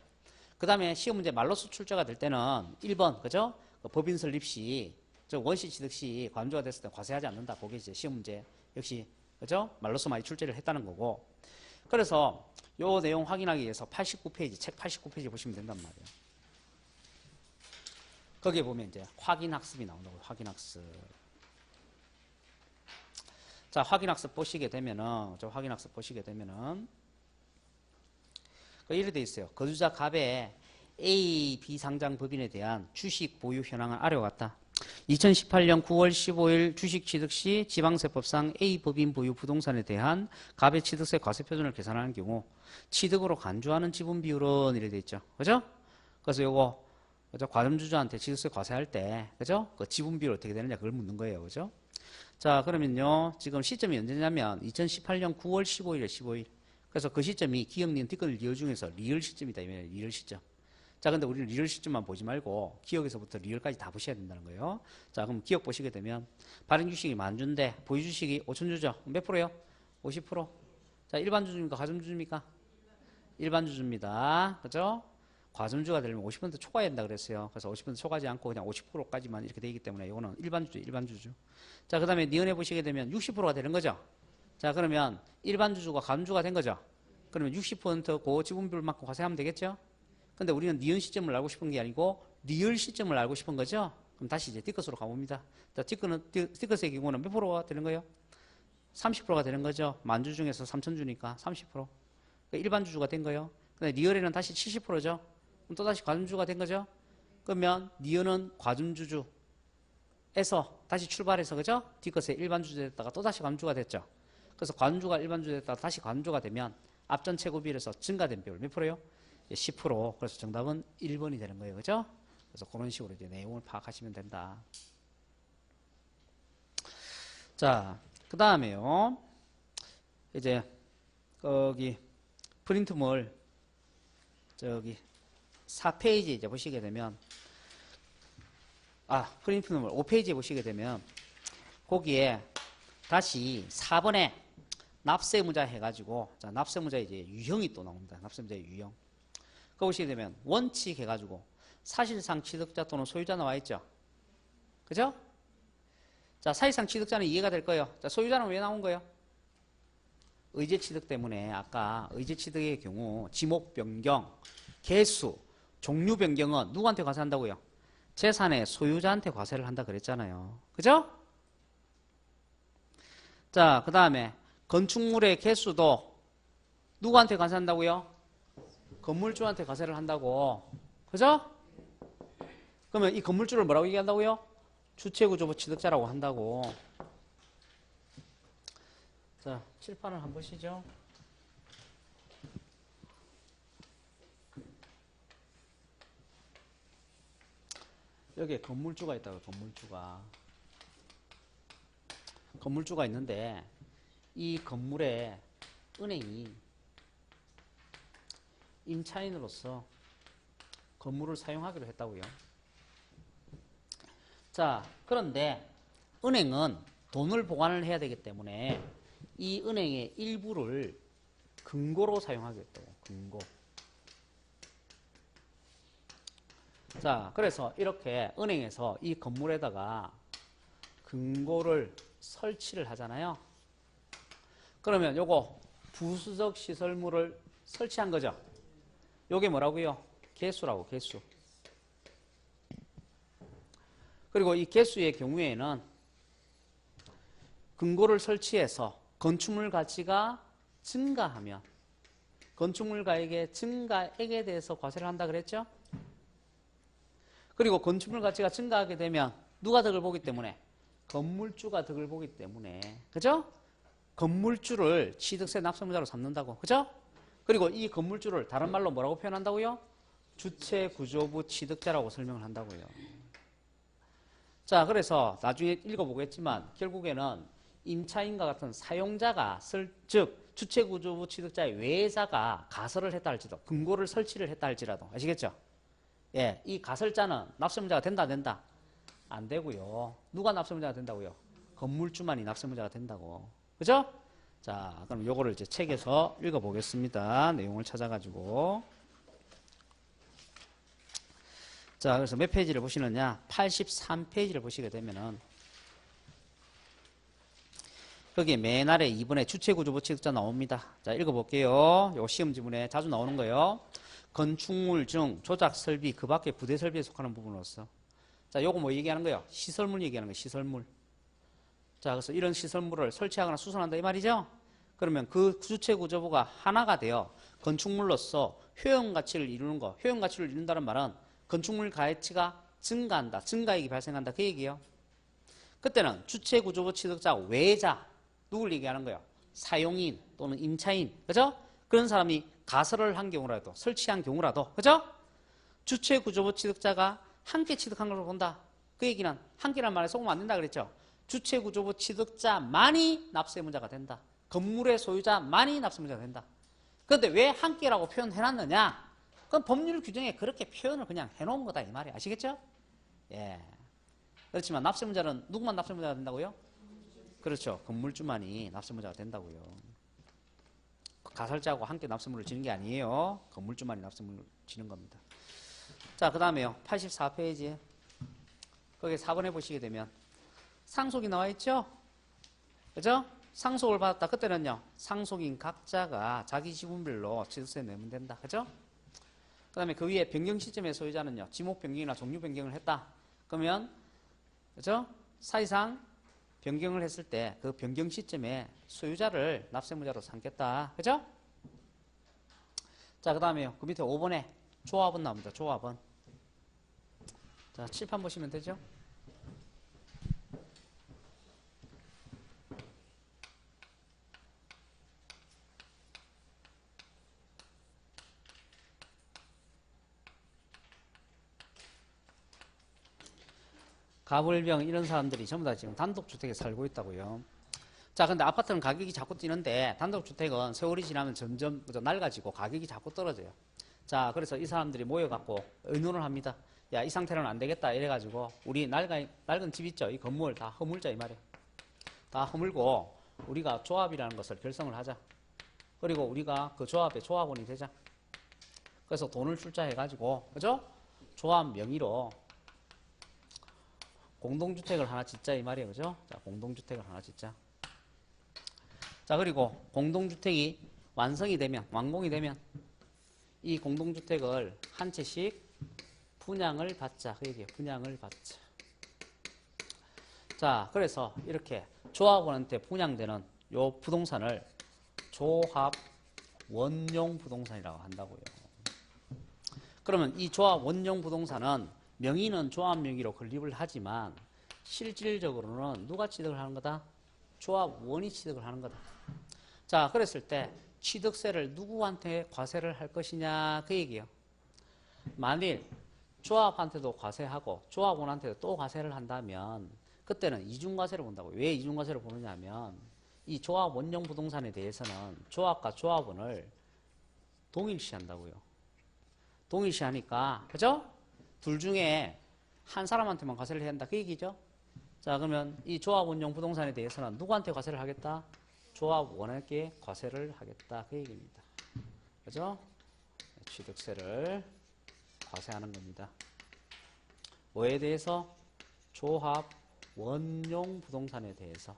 그 다음에 시험 문제 말로써 출제가 될 때는 1번, 그죠? 그 법인 설립 시, 원시 취득 시 과점주가 됐을 때 과세하지 않는다. 그게 이제 시험 문제 역시, 그죠? 말로써 많이 출제를 했다는 거고. 그래서 요 내용 확인하기 위해서 89페이지, 책 89페이지 보시면 된단 말이에요. 거기에 보면 이제 확인학습이 나온다고요. 확인학습. 자, 확인학습 보시게 되면은, 이렇게 돼 있어요. 거주자 갑의 A, B 상장 법인에 대한 주식 보유 현황은 아래와 같다. 2018년 9월 15일 주식 취득 시 지방세법상 A 법인 보유 부동산에 대한 갑의 취득세 과세표준을 계산하는 경우 취득으로 간주하는 지분 비율은 이렇게 돼 있죠. 그죠? 그래서 요거, 그죠? 과점주주한테 취득세 과세할 때, 그죠? 그 지분 비율 어떻게 되느냐 그걸 묻는 거예요. 그죠? 자, 그러면요. 지금 시점이 언제냐면 2018년 9월 15일에 15일. 그래서 그 시점이 기억, 니은, 티끌, 리을 중에서 리을 시점이다. 리을 시점. 자, 근데 우리는 리을 시점만 보지 말고 기억에서부터 리을까지 다 보셔야 된다는 거예요. 자, 그럼 기억 보시게 되면 발행 주식이 10,000주인데 보유 주식이 5,000주죠. 몇 프로요? 50%. 자, 일반 주주입니까? 가점주주입니까? 일반 주주입니다. 그죠? 과점주가 되려면 50% 초과해야 된다 그랬어요. 그래서 50% 초과하지 않고 그냥 50%까지만 이렇게 되기 때문에 이거는 일반 주주. 자, 그 다음에 니은에 보시게 되면 60%가 되는 거죠. 자, 그러면 일반 주주가 가점주가 된 거죠. 그러면 60%고 지분 비율만큼 과세하면 되겠죠. 근데 우리는 니은 시점을 알고 싶은 게 아니고 리을 시점을 알고 싶은 거죠. 그럼 다시 이제 디귿으로 가봅니다. 자, 디귿의 경우는 몇 프로가 되는 거예요? 30%가 되는 거죠. 만주 중에서 3,000주니까 30%. 그러니까 일반 주주가 된 거예요. 근데 리을에는 다시 70%죠. 그럼 또 다시 과점주가 된 거죠. 그러면 니은은 과점주주에서 다시 출발해서, 그죠? 디귿에 일반 주주 됐다가 또 다시 과점주가 됐죠. 그래서 과점주가 일반 주주 됐다가 다시 과점주가 되면 앞전 최고 비율에서 증가된 비율 몇 프로요? 10%. 그래서 정답은 1번이 되는 거예요. 그죠? 그래서 그런 식으로 이제 내용을 파악하시면 된다. 자, 그 다음에요. 이제, 거기, 프린트물, 저기, 4페이지 이제 보시게 되면, 프린트물 5페이지에 보시게 되면, 거기에 다시 4번에 납세무자 해가지고, 자, 납세무자 이제 유형이 또 나옵니다. 납세무자의 유형. 그거 보시게 되면 원칙 해가지고 사실상 취득자 또는 소유자 나와 있죠. 그죠? 자, 사실상 취득자는 이해가 될 거예요. 자, 소유자는 왜 나온 거예요? 의제 취득 때문에 아까 의제 취득의 경우 지목 변경, 개수, 종류 변경은 누구한테 과세한다고요? 재산의 소유자한테 과세를 한다 그랬잖아요. 그죠? 자, 그 다음에 건축물의 개수도 누구한테 과세한다고요? 건물주한테 과세를 한다고. 그죠? 그러면 이 건물주를 뭐라고 얘기한다고요? 주체구조부 취득자라고 한다고. 자, 칠판을 한번 보시죠. 여기에 건물주가 있다고. 건물주가 있는데 이 건물의 은행이 임차인으로서 건물을 사용하기로 했다고요. 자, 그런데 은행은 돈을 보관을 해야 되기 때문에 이 은행의 일부를 금고로 사용하기로 했다고. 금고. 자, 그래서 이렇게 은행에서 이 건물에다가 금고를 설치를 하잖아요. 그러면 요거 부수적 시설물을 설치한 거죠. 요게 뭐라고요? 개수라고, 개수. 그리고 이 개수의 경우에는 금고를 설치해서 건축물 가치가 증가하면 건축물 가액의 증가액에 대해서 과세를 한다 그랬죠? 그리고 건축물 가치가 증가하게 되면 누가 덕을 보기 때문에? 건물주가 덕을 보기 때문에. 그죠? 건물주를 취득세 납세무자로 삼는다고. 그죠? 그리고 이 건물주를 다른 말로 뭐라고 표현한다고요? 주체구조부 취득자라고 설명을 한다고요. 자, 그래서 나중에 읽어보겠지만 결국에는 임차인과 같은 사용자가 즉 주체구조부 취득자의 외자가 가설을 했다 할지도 금고를 설치를 했다 할지라도 아시겠죠? 예, 이 가설자는 납세문자가 된다 안 된다? 안 되고요. 누가 납세문자가 된다고요? 건물주만이 납세문자가 된다고. 그죠? 자, 그럼 요거를 이제 책에서 읽어보겠습니다. 내용을 찾아가지고. 자, 그래서 몇 페이지를 보시느냐? 83페이지를 보시게 되면은 거기에 맨 아래 2번에 주체구조부 취득자 나옵니다. 자, 읽어볼게요. 요 시험 지문에 자주 나오는 거예요. 건축물 중 조작 설비 그 밖에 부대 설비에 속하는 부분으로서. 자, 요거 뭐 얘기하는 거예요? 시설물 얘기하는 거예요. 시설물. 자, 그래서 이런 시설물을 설치하거나 수선한다 이 말이죠. 그러면 그 주체구조부가 하나가 되어 건축물로서 효용가치를 이루는 거. 효용가치를 이룬다는 말은 건축물 가치가 증가한다. 증가액이 발생한다. 그 얘기예요. 그때는 주체구조부 취득자 외자 누굴 얘기하는 거예요? 사용인 또는 임차인. 그죠? 그런 사람이 가설을 한 경우라도 설치한 경우라도 그죠? 주체구조부 취득자가 함께 취득한 걸 본다. 그 얘기는 함께란 말에 속으면 안 된다 그랬죠? 주체구조부 취득자만이 납세문자가 된다. 건물의 소유자만이 납세문자가 된다. 그런데 왜 함께라고 표현해놨느냐? 그건 법률 규정에 그렇게 표현을 그냥 해놓은 거다 이 말이에요. 아시겠죠? 예. 그렇지만 납세문자는 누구만 납세문자가 된다고요? 그렇죠. 건물주만이 납세문자가 된다고요. 가설자하고 함께 납세물을 지는 게 아니에요. 건물주만이 납세물을 지는 겁니다. 자, 그 다음에요. 84페이지에 거기 4번에 보시게 되면 상속이 나와 있죠? 그죠? 상속을 받았다. 그때는요. 상속인 각자가 자기 지분별로 취득세 내면 된다. 그죠? 그 다음에 그 위에 변경 시점의 소유자는요. 지목 변경이나 종류 변경을 했다. 그러면 그죠? 사실상 변경을 했을 때 그 변경 시점에 소유자를 납세무자로 삼겠다. 그죠? 자, 그 다음에요. 그 밑에 5번에 조합은 나옵니다. 조합은. 자, 칠판 보시면 되죠? 가불병 이런 사람들이 전부 다 지금 단독주택에 살고 있다고요. 자, 근데 아파트는 가격이 자꾸 뛰는데 단독주택은 세월이 지나면 점점 낡아지고 가격이 자꾸 떨어져요. 자, 그래서 이 사람들이 모여갖고 의논을 합니다. 야, 이 상태로는 안 되겠다 이래가지고 우리 낡은 집 있죠? 이 건물 다 허물자 이 말이에요. 다 허물고 우리가 조합이라는 것을 결성을 하자. 그리고 우리가 그 조합의 조합원이 되자. 그래서 돈을 출자해가지고 그죠? 조합 명의로 공동주택을 하나 짓자 이 말이에요. 그죠? 자, 공동주택을 하나 짓자. 자, 그리고 공동주택이 완성이 되면, 완공이 되면 이 공동주택을 한 채씩 분양을 받자. 그 얘기예요. 분양을 받자. 자, 그래서 이렇게 조합원한테 분양되는 요 부동산을 조합 원용 부동산이라고 한다고요. 그러면 이 조합 원용 부동산은 명의는 조합 명의로 건립을 하지만 실질적으로는 누가 취득을 하는 거다? 조합원이 취득을 하는 거다. 자, 그랬을 때 취득세를 누구한테 과세를 할 것이냐 그 얘기예요. 만일 조합한테도 과세하고 조합원한테도 또 과세를 한다면 그때는 이중과세를 본다고요. 왜 이중과세를 보느냐 하면 이 조합 원형 부동산에 대해서는 조합과 조합원을 동일시한다고요. 동일시하니까, 그죠? 둘 중에 한 사람한테만 과세를 해야 한다. 그 얘기죠? 자, 그러면 이 조합 원형 부동산에 대해서는 누구한테 과세를 하겠다? 조합원에게 과세를 하겠다. 그 얘기입니다. 그죠? 취득세를 과세하는 겁니다. 뭐에 대해서? 조합 원용 부동산에 대해서.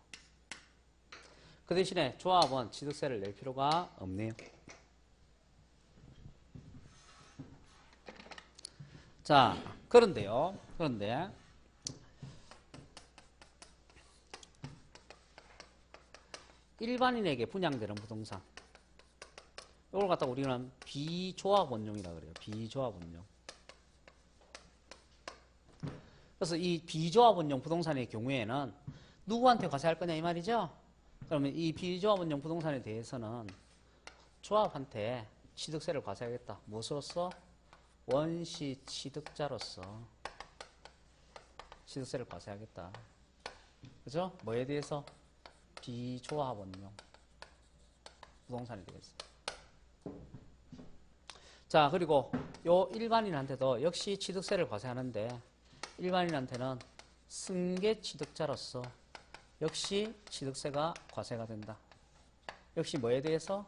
그 대신에 조합원 취득세를 낼 필요가 없네요. 자, 그런데요. 그런데 일반인에게 분양되는 부동산. 이걸 갖다가 우리는 비조합 원용이라고 그래요. 비조합 원용. 그래서 이 비조합 원용 부동산의 경우에는 누구한테 과세할 거냐 이 말이죠. 그러면 이 비조합 원용 부동산에 대해서는 조합한테 취득세를 과세하겠다. 무엇으로서? 원시 취득자로서 취득세를 과세하겠다. 그죠? 뭐에 대해서? 비조합 원용 부동산에 대해서. 자, 그리고 요 일반인한테도 역시 취득세를 과세하는데 일반인한테는 승계 취득자로서 역시 취득세가 과세가 된다. 역시 뭐에 대해서?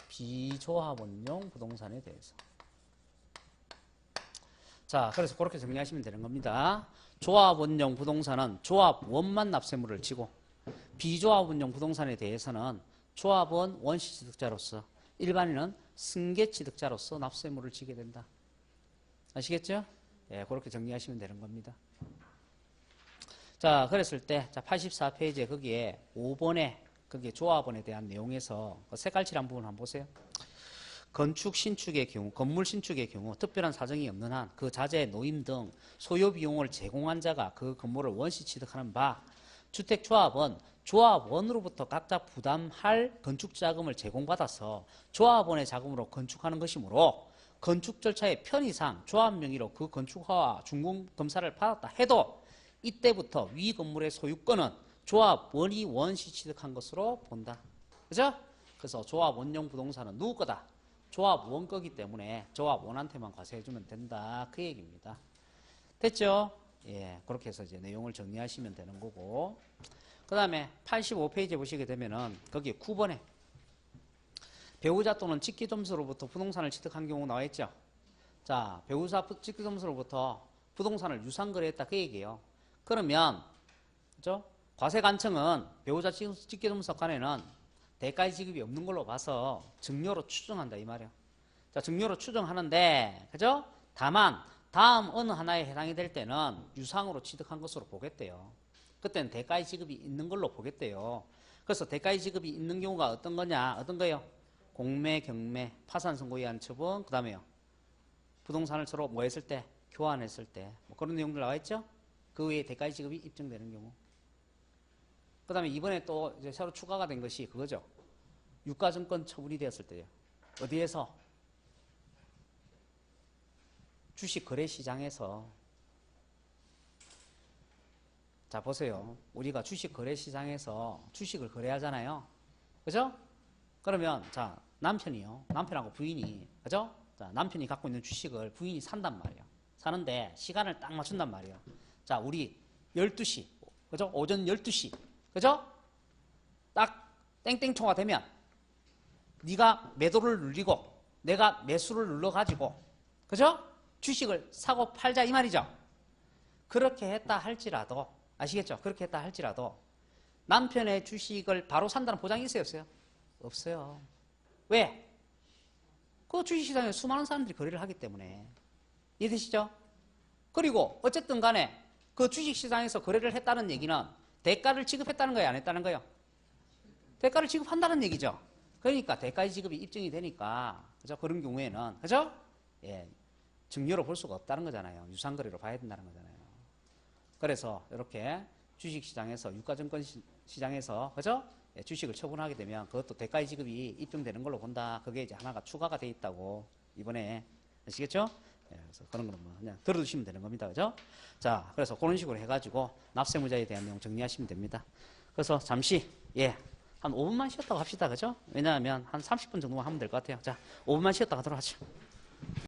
비조합 원용 부동산에 대해서. 자, 그래서 그렇게 정리하시면 되는 겁니다. 조합 원용 부동산은 조합원만 납세물을 지고 비조합 원용 부동산에 대해서는 조합원 원시 취득자로서 일반인은 승계 취득자로서 납세물을 지게 된다. 아시겠죠? 예, 그렇게 정리하시면 되는 겁니다. 자, 그랬을 때, 자, 84페이지에 거기에 5번에, 거기에 조합원에 대한 내용에서 색깔칠한 부분 한번 보세요. 건축 신축의 경우, 건물 신축의 경우 특별한 사정이 없는 한 그 자재, 노임 등 소요 비용을 제공한 자가 그 건물을 원시 취득하는 바, 주택조합은 조합원으로부터 각자 부담할 건축 자금을 제공받아서 조합원의 자금으로 건축하는 것이므로 건축 절차의 편의상 조합 명의로 그 건축허와 준공검사를 받았다 해도 이때부터 위 건물의 소유권은 조합원이 원시 취득한 것으로 본다. 그죠? 그래서 조합 원용 부동산은 누구 거다? 조합원 거기 때문에 조합원한테만 과세해주면 된다. 그 얘기입니다. 됐죠? 예, 그렇게 해서 이제 내용을 정리하시면 되는 거고. 그 다음에 85페이지에 보시게 되면은 거기에 9번에 배우자 또는 직계점수로부터 부동산을 취득한 경우 나와 있죠. 자, 배우자 직계점수로부터 부동산을 유상거래했다 그 얘기예요. 그러면 그죠? 과세관청은 배우자 직계점수 간에는 대가의 지급이 없는 걸로 봐서 증여로 추정한다 이 말이에요. 자, 증여로 추정하는데 그죠? 다만 다음 어느 하나에 해당이 될 때는 유상으로 취득한 것으로 보겠대요. 그때는 대가의 지급이 있는 걸로 보겠대요. 그래서 대가의 지급이 있는 경우가 어떤 거냐? 어떤 거요? 공매, 경매, 파산 선고에 의한 처분, 그 다음에요. 부동산을 서로 뭐 했을 때? 교환했을 때. 뭐 그런 내용들 나와 있죠? 그 외에 대가의 지급이 입증되는 경우. 그 다음에 이번에 또 이제 새로 추가가 된 것이 그거죠. 유가증권 처분이 되었을 때요. 어디에서? 주식거래시장에서. 자, 보세요. 우리가 주식거래시장에서 주식을 거래하잖아요. 그죠? 그러면, 자, 남편이요. 남편하고 부인이, 그죠? 자, 남편이 갖고 있는 주식을 부인이 산단 말이에요. 사는데 시간을 딱 맞춘단 말이에요. 자, 우리 12시, 그죠? 오전 12시, 그죠? 딱 땡땡초가 되면 네가 매도를 눌리고 내가 매수를 눌러가지고, 그죠? 주식을 사고 팔자 이 말이죠. 그렇게 했다 할지라도, 아시겠죠? 그렇게 했다 할지라도 남편의 주식을 바로 산다는 보장이 있어요, 없어요? 없어요. 왜? 그 주식시장에 수많은 사람들이 거래를 하기 때문에. 이해되시죠? 그리고 어쨌든 간에 그 주식시장에서 거래를 했다는 얘기는 대가를 지급했다는 거예요, 안 했다는 거예요? 대가를 지급한다는 얘기죠. 그러니까 대가의 지급이 입증이 되니까, 그죠? 그런 경우에는, 그죠? 예, 증여로 볼 수가 없다는 거잖아요. 유상거래로 봐야 된다는 거잖아요. 그래서 이렇게 주식시장에서, 유가증권 시장에서, 그죠? 예, 주식을 처분하게 되면 그것도 대가의 지급이 입증되는 걸로 본다. 그게 이제 하나가 추가가 돼 있다고 이번에. 아시겠죠? 예, 그래서 그런 거는 뭐 그냥 들어두시면 되는 겁니다. 그죠? 자, 그래서 그런 식으로 해가지고 납세무자에 대한 내용 정리하시면 됩니다. 그래서 잠시, 예, 한 5분만 쉬었다고 합시다. 그죠? 왜냐하면 한 30분 정도만 하면 될 것 같아요. 자, 5분만 쉬었다 가도록 하죠.